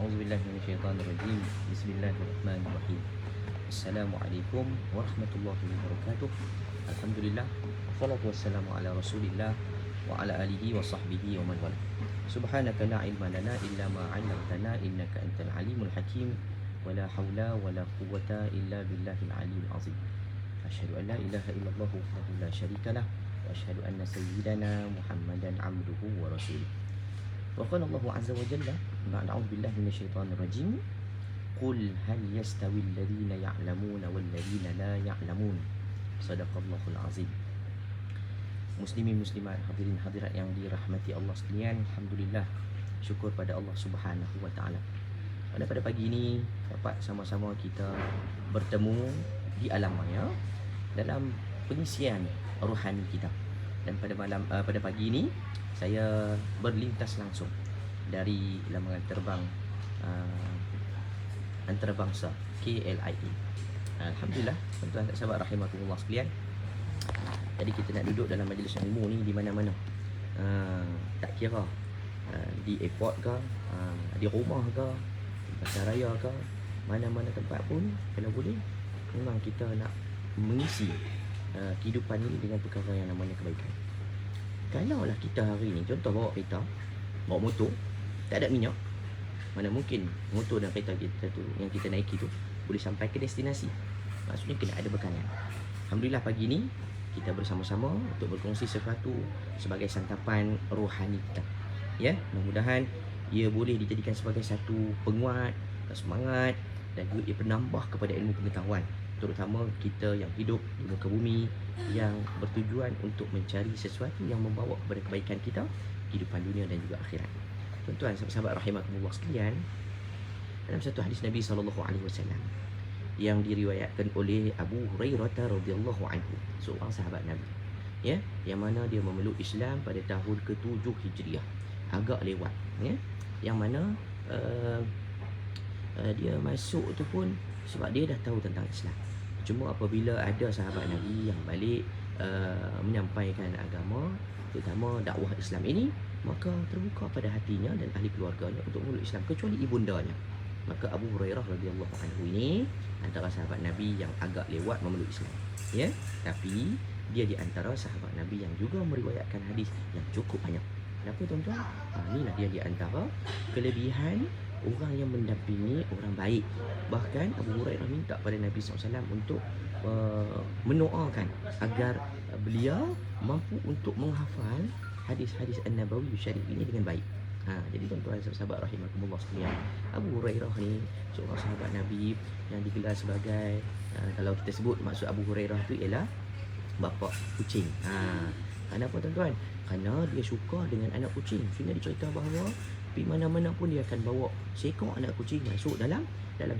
A'udzubillahi minasyaitonirrajim. Bismillahirrahmanirrahim. Assalamualaikum warahmatullahi wabarakatuh. Alhamdulillah. Wassalatu wassalamu ala Rasulillah wa ala alihi wa sahbihi wa man wala. Subhanaka la ilma lana illa ma 'allamtana innaka antal alimul hakim. Wa la haula wa la quwwata illa billahil aliyyil azim. Asyhadu an la ilaha illallah wahdahu la syarika lah wa asyhadu anna sayyidana Muhammadan 'abduhu wa rasuluh. Wa qala Allah azza wa jalla ba'da a'udzu billahi minasyaitonir rajim. Qul hal yastawi alladhina ya'lamuna wal ladhina la ya'lamun. Shadaqallahul azim. Muslimin muslimat, hadirin hadirat yang dirahmati Allah sekalian, alhamdulillah, syukur pada Allah Subhanahu wa taala. Pada pagi ini dapat sama-sama kita bertemu di alam maya dalam pengisian rohani kita. Dan pada pagi ini saya berlintas langsung dari lamangan terbang antarabangsa KLIA. Alhamdulillah, tuan-tuan dan sahabat rahimakumullah sekalian. Jadi kita nak duduk dalam majlis ilmu ni di mana-mana. Tak kira di airport ke, di rumah ke, di pasar raya ke, mana-mana tempat pun, kalau boleh memang kita nak mengisi kehidupan ni dengan perkara yang namanya kebaikan. Kalau lah kita hari ni, contoh bawa kereta, bawa motor, tak ada minyak, mana mungkin motor dan kereta kita tu yang kita naiki tu boleh sampai ke destinasi. Maksudnya kena ada bekalan. Alhamdulillah pagi ni kita bersama-sama untuk berkongsi sesuatu sebagai santapan rohani kita. Ya, mudah-mudahan ia boleh dijadikan sebagai satu penguat, semangat dan juga ia penambah kepada ilmu pengetahuan, terutama kita yang hidup di muka bumi yang bertujuan untuk mencari sesuatu yang membawa kepada kebaikan kita, kehidupan dunia dan juga akhirat. Tuan-tuan, sahabat-sahabat rahimakumullah sekalian, dalam satu hadis Nabi SAW yang diriwayatkan oleh Abu Hurairah radhiyallahu anhu, seorang sahabat Nabi, ya, yang mana dia memeluk Islam pada tahun ke-7 Hijriah, agak lewat, ya, yang mana dia masuk tu pun sebab dia dah tahu tentang Islam. Cuma apabila ada sahabat Nabi yang balik menyampaikan agama, terutama dakwah Islam ini, maka terbuka pada hatinya dan ahli keluarganya untuk memeluk Islam, kecuali ibundanya. Maka Abu Hurairah radhiyallahu anhu ini antara sahabat Nabi yang agak lewat memeluk Islam, ya, tapi dia di antara sahabat Nabi yang juga meriwayatkan hadis yang cukup banyak. Kenapa tuan-tuan? Inilah dia di antara kelebihan orang yang mendampingi orang baik. Bahkan Abu Hurairah minta pada Nabi SAW untuk mendoakan agar beliau mampu untuk menghafal hadis-hadis An-Nabawi Syarif ini dengan baik. Jadi tuan-tuan sahabat rahimakumullah sekalian, Abu Hurairah ni seorang sahabat Nabi yang digelar sebagai kalau kita sebut maksud Abu Hurairah tu ialah bapa kucing. Kenapa tuan-tuan? Kerana dia suka dengan anak kucing. Sehingga dicerita bahawa pergi mana-mana pun dia akan bawa seekor anak kucing masuk dalam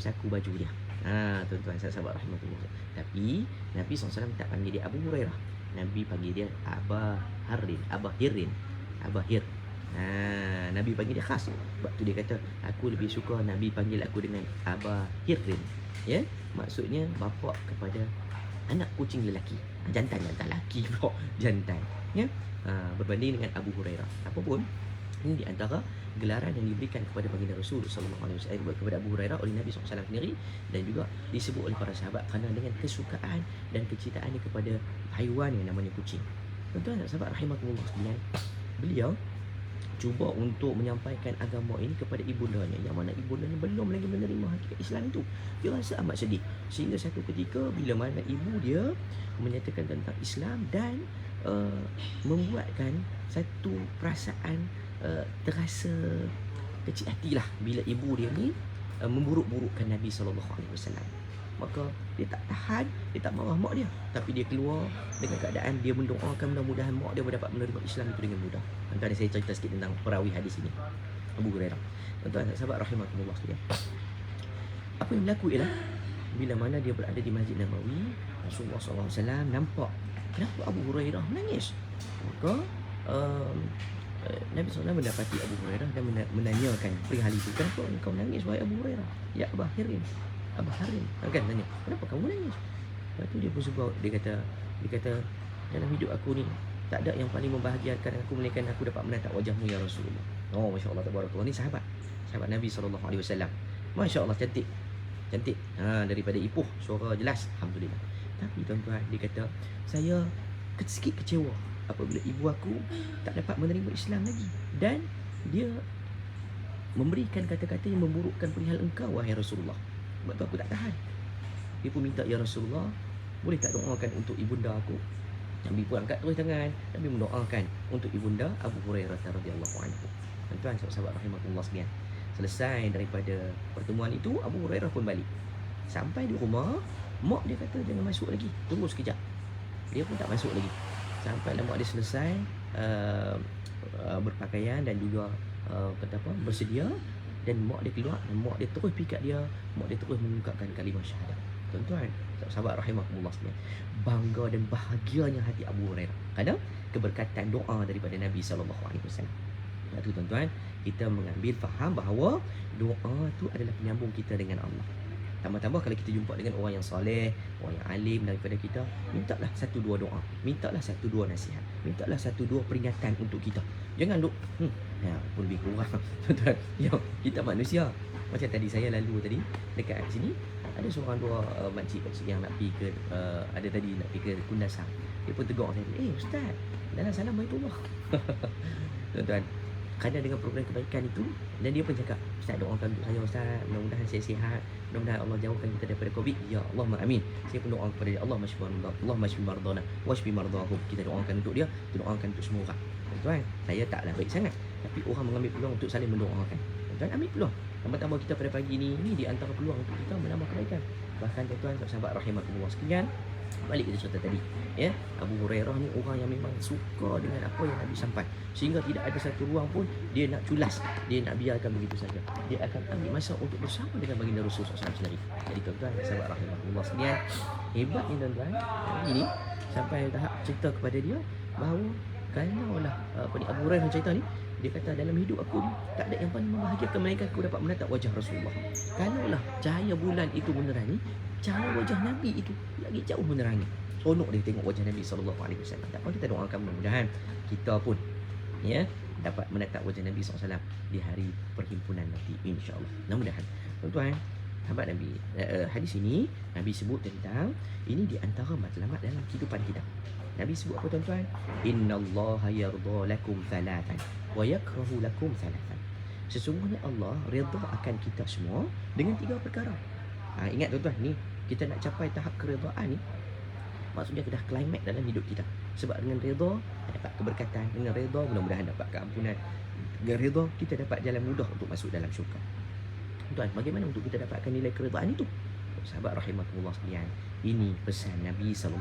saku baju dia. Tuan-tuan sahabat rahmatullah. Tapi Nabi SAW tak panggil dia Abu Hurairah. Nabi panggil dia Abah Hirin. Nabi panggil dia khas. Sebab tu dia kata, aku lebih suka Nabi panggil aku dengan Abah Hirin. Ya, maksudnya bapa kepada anak kucing lelaki. Jantan lelaki pula, jantan. Ya, berbanding dengan Abu Hurairah. Apapun, ini di antara gelaran yang diberikan kepada baginda Rasul sallallahu alaihi wasallam kepada Abu Hurairah oleh Nabi SAW sendiri, dan juga disebut oleh para sahabat kerana dengan kesukaan dan kecintaannya kepada haiwan yang namanya kucing. Tuan-tuan sahabat rahimakumullah sekalian, beliau cuba untuk menyampaikan agama ini kepada ibundanya, yang mana ibundanya belum lagi menerima hakikat Islam itu. Dia rasa amat sedih, sehingga satu ketika bila mana ibu dia menyatakan tentang Islam dan membuatkan satu perasaan terasa kecil hatilah bila ibu dia ni memburuk-burukkan Nabi SAW. Maka dia tak tahan, dia tak marah mak dia, tapi dia keluar dengan keadaan dia mendoakan mudah-mudahan mak dia dapat menerima Islam itu dengan mudah. Nanti saya cerita sikit tentang perawi hadis ini, Abu Hurairah. Tuan-tuan sahabat rahimakumullah sekalian, apa yang berlaku ialah bila mana dia berada di Masjid Nabawi, Rasulullah SAW nampak kenapa Abu Hurairah menangis. Maka Nabi SAW mendapati Abu Hurairah dan menanyakan perihal itu. Kenapa engkau menangis wahai Abu Hurairah? Ya Abah Hirin. Kan tanya, kenapa kamu menangis? Lepas tu dia pun sebut, dia kata dalam hidup aku ni tak ada yang paling membahagiakan aku melainkan aku dapat menatap wajahmu ya Rasulullah. Oh, Masya Allah, tabarakallah. Ni sahabat sahabat Nabi SAW. Masya Allah, cantik. Cantik. Daripada Ipoh, suara jelas. Alhamdulillah. Tapi tuan-tuan, dia kata, saya sikit kecewa apabila ibu aku tak dapat menerima Islam lagi. Dan dia memberikan kata-kata yang memburukkan perihal engkau, wahai Rasulullah. Sebab tu aku tak tahan. Dia pun minta, ya Rasulullah, boleh tak doakan untuk ibunda aku? Nabi pun angkat terus tangan. Nabi mendoakan untuk ibunda Abu Hurairah radhiyallahu anhu. Tuan-tuan, sahabat rahimahullah sekalian, selesai daripada pertemuan itu, Abu Hurairah pun balik. Sampai di rumah, mak dia kata jangan masuk lagi, tunggu sekejap. Dia pun tak masuk lagi. Sampai mak dia selesai berpakaian dan juga bersedia, dan mak dia keluar, dan mak dia terus pikat dia. Mak dia terus mengungkapkan kalimah syahadat. Tuan-tuan, sahabat rahimahullah sekalian, bangga dan bahagianya hati Abu Hurairah kerana keberkatan doa daripada Nabi SAW. Sebab tu tuan-tuan, kita mengambil faham bahawa doa tu adalah penyambung kita dengan Allah. Tambah-tambah kalau kita jumpa dengan orang yang soleh, orang yang alim daripada kita, mintalah satu dua doa, mintalah satu dua nasihat, mintalah satu dua peringatan untuk kita. Jangan duk pun lebih kurang. Tuan-tuan, kita manusia. Macam tadi saya lalu tadi dekat sini, ada seorang dua makcik-makcik yang nak pergi ke ada tadi nak pergi ke Kundasang. Dia pun tegur saya, ustaz, dalam salam baitullah. Tuan-tuan, kerana dengan program kebaikan itu, dan dia pun cakap, ustaz doakan untuk saya ustaz, mudah-mudahan saya sihat, mudah-mudahan Allah jauhkan kita daripada Covid. Ya Allahumma amin. Saya pun doa kepada dia, Allah mashfi mardana washfi mardahum. Kita doakan untuk dia, kita doakan untuk semua orang. Tuan-tuan, saya taklah baik sangat, tapi orang mengambil peluang untuk saling mendoakan. Tuan-tuan, ambil peluang. Tambah-tambah kita pada pagi ni di antara peluang untuk kita menambah kebaikan. Bahkan tuan-tuan, sahabat rahimahullah sekalian, balik kita cerita tadi, Abu Hurairah ni orang yang memang suka dengan apa yang Nabi sampai, sehingga tidak ada satu ruang pun dia nak culas, dia nak biarkan begitu saja. Dia akan ambil masa untuk bersama dengan baginda Rasulullah SAW sendiri. Jadi tuan-tuan, sahabat rahimahullah sekalian, hebatnya tuan-tuan, ini sampai tahap cerita kepada dia bahawa kalaulah Abu Hurairah cerita ni, dia kata dalam hidup aku ni tak ada yang paling membahagiakan melainkan aku dapat menatap wajah Rasulullah. Kalaulah cahaya bulan itu menerangi, cahaya wajah Nabi itu lagi jauh menerangi. Seronok dia tengok wajah Nabi SAW. Tak apa, kita doakan mudah-mudahan kita pun dapat menatap wajah Nabi SAW di hari perhimpunan nanti, insya-Allah. Mudah-mudahan. Tuan-tuan, sahabat Nabi, hadis ini Nabi sebut tentang ini di antara matlamat dalam kehidupan kita. Nabi sebut apa tuan-tuan? Innallaha yardha lakum thalathan wa yakrahu lakum thalathan. Sesungguhnya Allah redha akan kita semua dengan 3 perkara. Ingat tuan-tuan, ni kita nak capai tahap keredaan ni, maksudnya dah climax dalam hidup kita. Sebab dengan redha dapat keberkatan, dengan redha mudah-mudahan dapat keampunan, dengan redha kita dapat jalan mudah untuk masuk dalam syurga. Tuan, bagaimana untuk kita dapatkan nilai keredaan itu? Sahabat rahimahullah sekalian, ini pesan Nabi SAW.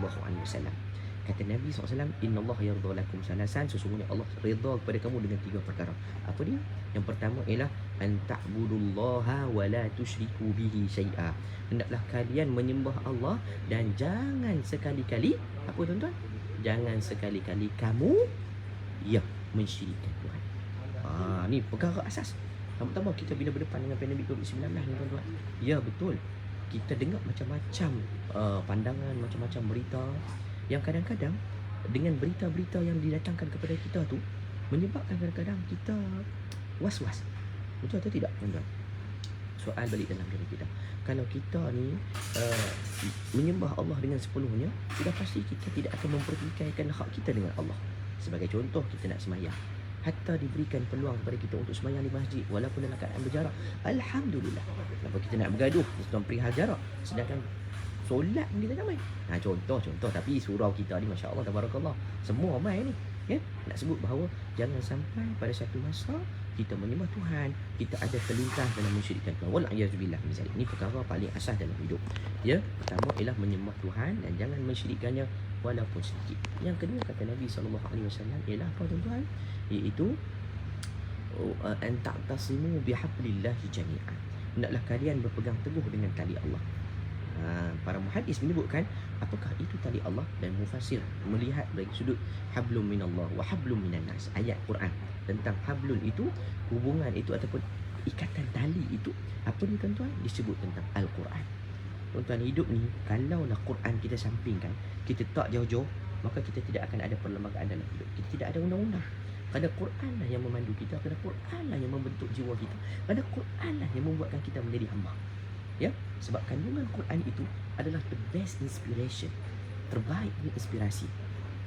Kata Nabi SAW, Innallaha yardha lakum salasan, sesungguhnya Allah redha kepada kamu dengan 3 perkara. Apa dia? Yang pertama ialah an ta'budullaha wa la tusyriku bihi syai'a. Hendaklah kalian menyembah Allah dan jangan sekali-kali, apa tuan-tuan? Jangan sekali-kali kamu mensyirikkan Tuhan. Ni perkara asas. Tambah-tambah kita bila berdepan dengan pandemik COVID-19 ni tuan-tuan. Ya, betul. Kita dengar macam-macam pandangan, macam-macam berita yang kadang-kadang dengan berita-berita yang didatangkan kepada kita tu menyebabkan kadang-kadang kita was-was. Betul atau tidak, tuan-tuan? Soal balik dalam diri kita. Kalau kita ni menyembah Allah dengan sepenuhnya, sudah pasti kita tidak akan mempertikaikan hak kita dengan Allah. Sebagai contoh, kita nak sembahyang, hatta diberikan peluang kepada kita untuk sembahyang di masjid walaupun dalam keadaan berjarak. Alhamdulillah. Kenapa kita nak bergaduh tentang perihal jarak, sedangkan solat pun kita tak main. Contoh, tapi surau kita ni Masya Allah, tabarakallah, semua main ni. Nak sebut bahawa jangan sampai pada satu masa kita menyembah Tuhan, kita ada terlintas dalam mensyirikkan Tuhan. Wal'iyadzubillah. Misalnya, ini perkara paling asas dalam hidup. Pertama ialah menyembah Tuhan dan jangan mensyirikkannya walaupun sedikit. Yang kedua, kata Nabi SAW, ialah apa tuan-tuan? Iaitu an ta'tasimu bihablillahi jami'an. Hendaklah kalian berpegang teguh dengan tali Allah. Para muhaddis menyebutkan apakah itu tali Allah, dan mufassir melihat dari sudut hablum minallah wa hablum minan nas. Ayat Quran tentang hablun itu, hubungan itu ataupun ikatan tali itu, apa ni tuan-tuan? Disebut tentang Al-Quran. Tuan-tuan, hidup ni kalaulah Quran kita sampingkan, kita tak jauh-jauh, maka kita tidak akan ada perlembagaan dalam hidup. Kita tidak ada undang-undang. Kerana Quran lah yang memandu kita, kerana Quran lah yang membentuk jiwa kita, kerana Quran lah yang membuatkan kita menjadi hamba. Ya, sebab kandungan Quran itu adalah the best inspiration, terbaik punya inspirasi.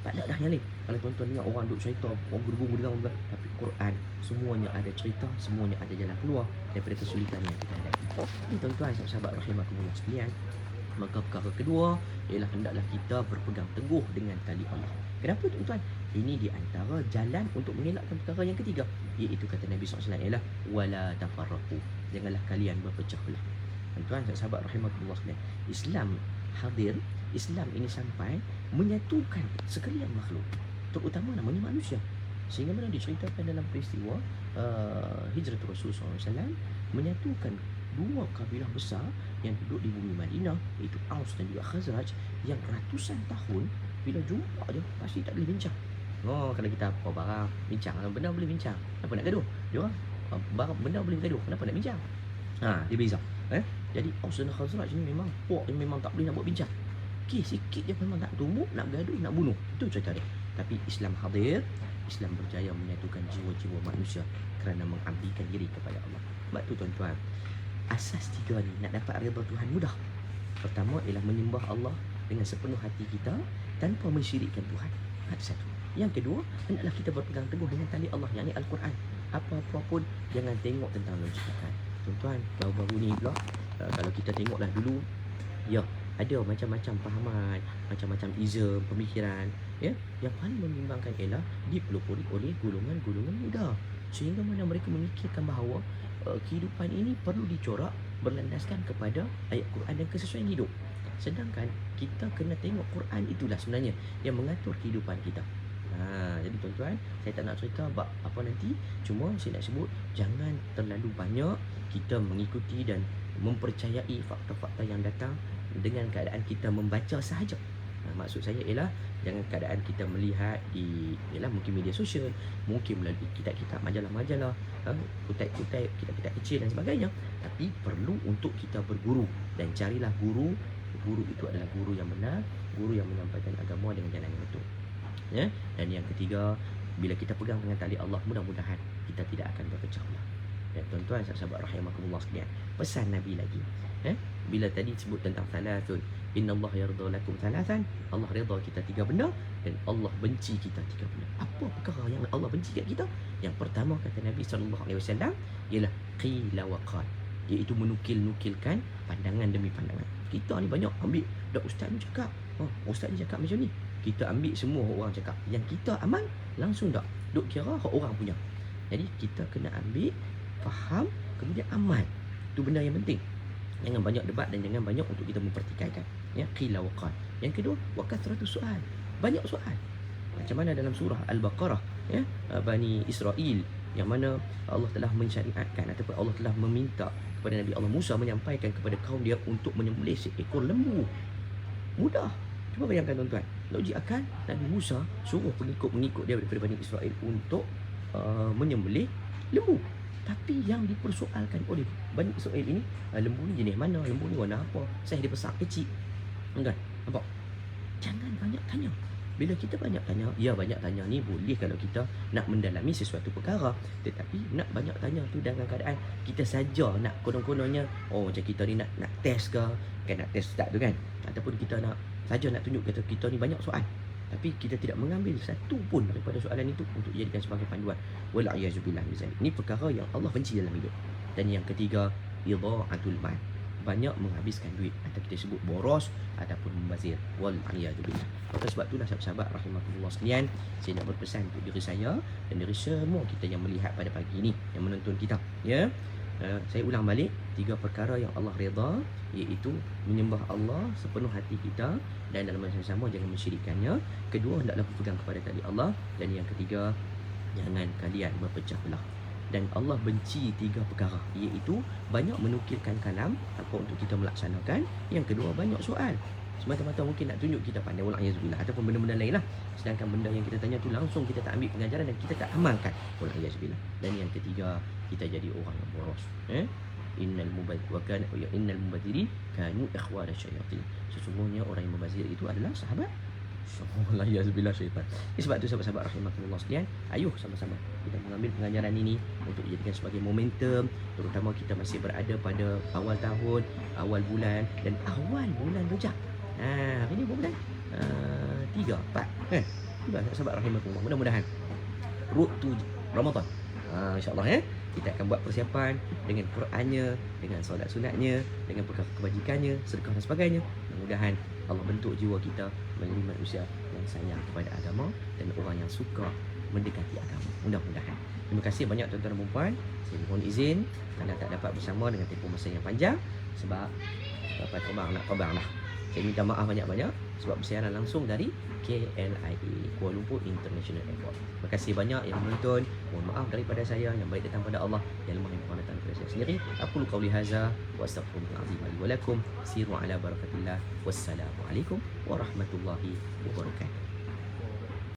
Tak ada dah yang lain. Kalau tuan-tuan dengar orang duk cerita, orang gurung dengar, tapi Quran semuanya ada cerita, semuanya ada jalan keluar daripada kesulitan yang kita hadapi. Ini tuan-tuan, sahabat rahimakumullah sekalian. Maka perkara kedua ialah hendaklah kita berpegang teguh dengan tali Allah. Kenapa tuan-tuan? Ini di antara jalan untuk mengelakkan perkara yang ketiga, iaitu kata Nabi SAW ialah wala tafarraqu. Janganlah kalian berpecah belah. Tuan-tuan, sahabat rahimakumullah sekalian, Islam hadir, Islam ini sampai menyatukan sekalian makhluk, terutama namanya manusia. Sehingga mana diceritakan dalam peristiwa hijrah Rasulullah SAW, menyatukan dua kabilah besar yang duduk di bumi Madinah, iaitu Aus dan juga Khazraj, yang ratusan tahun bila jumpa je pasti tak boleh bincang. Kalau kita apa barang bincang, benda boleh bincang, apa nak gaduh? Dia orang barang benda boleh gaduh, kenapa nak bincang? Dia beza. Jadi Aus dan Khazraj ni memang memang tak boleh nak buat bincang. Sikit je memang nak tumbuk, nak gaduh, nak bunuh. Itu cerita dia. Tapi Islam hadir, Islam berjaya menyatukan jiwa-jiwa manusia kerana mengabdikan diri kepada Allah. Sebab tu tuan-tuan, asas tiga ni nak dapat redha Tuhan mudah. Pertama ialah menyembah Allah dengan sepenuh hati kita tanpa mensyirikkan Tuhan. Ada satu. Yang kedua, hendaklah kita berpegang teguh dengan tali Allah, yakni Al-Quran. Apa-apa pun jangan tengok tentang logika. Tuan-tuan, baru-baru ni pula kalau kita tengoklah dulu, ya, ada macam-macam fahaman, macam-macam ism, pemikiran, ya, yang paling membimbangkan ialah dipelopori oleh golongan-golongan muda, sehingga mana mereka memikirkan bahawa kehidupan ini perlu dicorak berlandaskan kepada ayat Quran dan kesesuaian hidup. Sedangkan kita kena tengok Quran itulah sebenarnya yang mengatur kehidupan kita. Jadi tuan-tuan, saya tak nak cerita bab apa nanti, cuma saya nak sebut jangan terlalu banyak kita mengikuti dan mempercayai fakta-fakta yang datang dengan keadaan kita membaca sahaja. Maksud saya ialah jangan keadaan kita melihat ialah mungkin media sosial, mungkin melalui kitab-kitab, majalah-majalah, kutip-kutip, kitab-kitab kecil dan sebagainya. Tapi perlu untuk kita berguru dan carilah guru. Guru itu adalah guru yang benar, guru yang menyampaikan agama dengan jalan yang betul. Ya? Dan yang ketiga, bila kita pegang dengan tali Allah, mudah-mudahan kita tidak akan berpecah belah. Dan tuan-tuan, sahabat rahimakumullah sekalian, pesan Nabi lagi. Bila tadi sebut tentang thalathun, innallaha yarda lakum thalathan, Allah redha kita tiga benda dan Allah benci kita tiga benda. Apa perkara yang Allah benci kat kita? Yang pertama kata Nabi SAW ialah qila wa qal, iaitu menukil-nukilkan pandangan demi pandangan. Kita ni banyak ambil dak ustaz ni cakap, ustaz ni cakap macam ni, kita ambil semua orang cakap, yang kita amal langsung dak duk kira hak orang punya. Jadi kita kena ambil, faham, kemudian amal. Itu benda yang penting. Jangan banyak debat dan jangan banyak untuk kita mempertikaikan. Ya, qila wa qal. Yang kedua, wa kathratus soal. Banyak soal. Macam mana dalam surah Al-Baqarah, ya, Bani Israel, yang mana Allah telah mensyariatkan ataupun Allah telah meminta kepada Nabi Allah Musa menyampaikan kepada kaum dia untuk menyembelih seekor lembu. Mudah. Cuba bayangkan tuan-tuan, logik akal, Nabi Musa suruh pengikut-pengikut dia daripada Bani Israel untuk menyembelih lembu. Tapi yang dipersoalkan oleh Bani Israel ini, lembu ni jenis mana, lembu ni warna apa, saiz dia besar kecil. Kan? Nampak? Jangan banyak tanya. Bila kita banyak tanya, ya banyak tanya ni boleh kalau kita nak mendalami sesuatu perkara. Tetapi nak banyak tanya tu dalam keadaan kita saja nak konon-kononnya, macam kita ni nak test ke, kan nak test ustaz tu kan. Ataupun kita nak saja nak tunjuk kata kita ni banyak soal. Tapi kita tidak mengambil satu pun daripada soalan itu untuk dijadikan sebagai panduan. Wal'iyyazubillah mizalik. Ini perkara yang Allah benci dalam hidup. Dan yang ketiga, idha'atul mal. Banyak menghabiskan duit, atau kita sebut boros ataupun membazir. Wal'iyyazubillah. Maka sebab itulah sahabat-sahabat rahimakumullah sekalian, saya nak berpesan untuk diri saya dan diri semua kita yang melihat pada pagi ini, yang menonton kita, ya. Saya ulang balik, 3 perkara yang Allah redha, iaitu menyembah Allah sepenuh hati kita dan dalam masa yang sama jangan mensyirikkannya. Kedua, hendaklah berpegang kepada tali Allah. Dan yang ketiga, jangan kalian berpecah belah. Dan Allah benci 3 perkara, iaitu banyak menukilkan kalam apa untuk kita melaksanakan. Yang kedua, banyak soal, semata-mata mungkin nak tunjuk kita pandai, wal'iyyazubillah, ataupun benda-benda lain lah. Sedangkan benda yang kita tanya tu langsung kita tak ambil pengajaran dan kita tak amalkan, wal'iyyazubillah. Dan yang ketiga, kita jadi orang yang boros. Innal mubadziri kanu ikhwana syayatin. Sesungguhnya orang yang membazir itu adalah sahabat Waliyahzubillah syaitan. Sebab tu sahabat-sahabat rahimakumullah sekalian, ayuh sama-sama kita mengambil pengajaran ini untuk dijadikan sebagai momentum, terutama kita masih berada pada awal tahun, awal bulan dan awal bulan Rejab. Hari ni bulan 3, 4. Itulah sahabat rahimakumullah. Mudah-mudahan road to Ramadan. InsyaAllah kita akan buat persiapan dengan Qurannya, dengan solat sunatnya, dengan perkara kebajikannya, sedekah dan sebagainya. Mudah-mudahan Allah bentuk jiwa kita menjadi manusia yang sayang kepada agama dan orang yang suka mendekati agama. Mudah-mudahan. Terima kasih banyak tuan-tuan dan puan-puan. Saya mohon izin anda tak dapat bersama dengan tempoh masa yang panjang sebab nak terbang dah. Saya minta maaf banyak-banyak sebab bersiaran langsung dari KLIA, Kuala Lumpur International Airport. Terima kasih banyak yang menonton. Mohon maaf daripada saya, yang baik datang pada Allah, yang lemah yang kurang datang daripada saya sendiri. Aku qauli hadza wa astaghfirullahalazim li wa lakum. Siru ala barakatillah. Wassalamualaikum warahmatullahi wabarakatuh.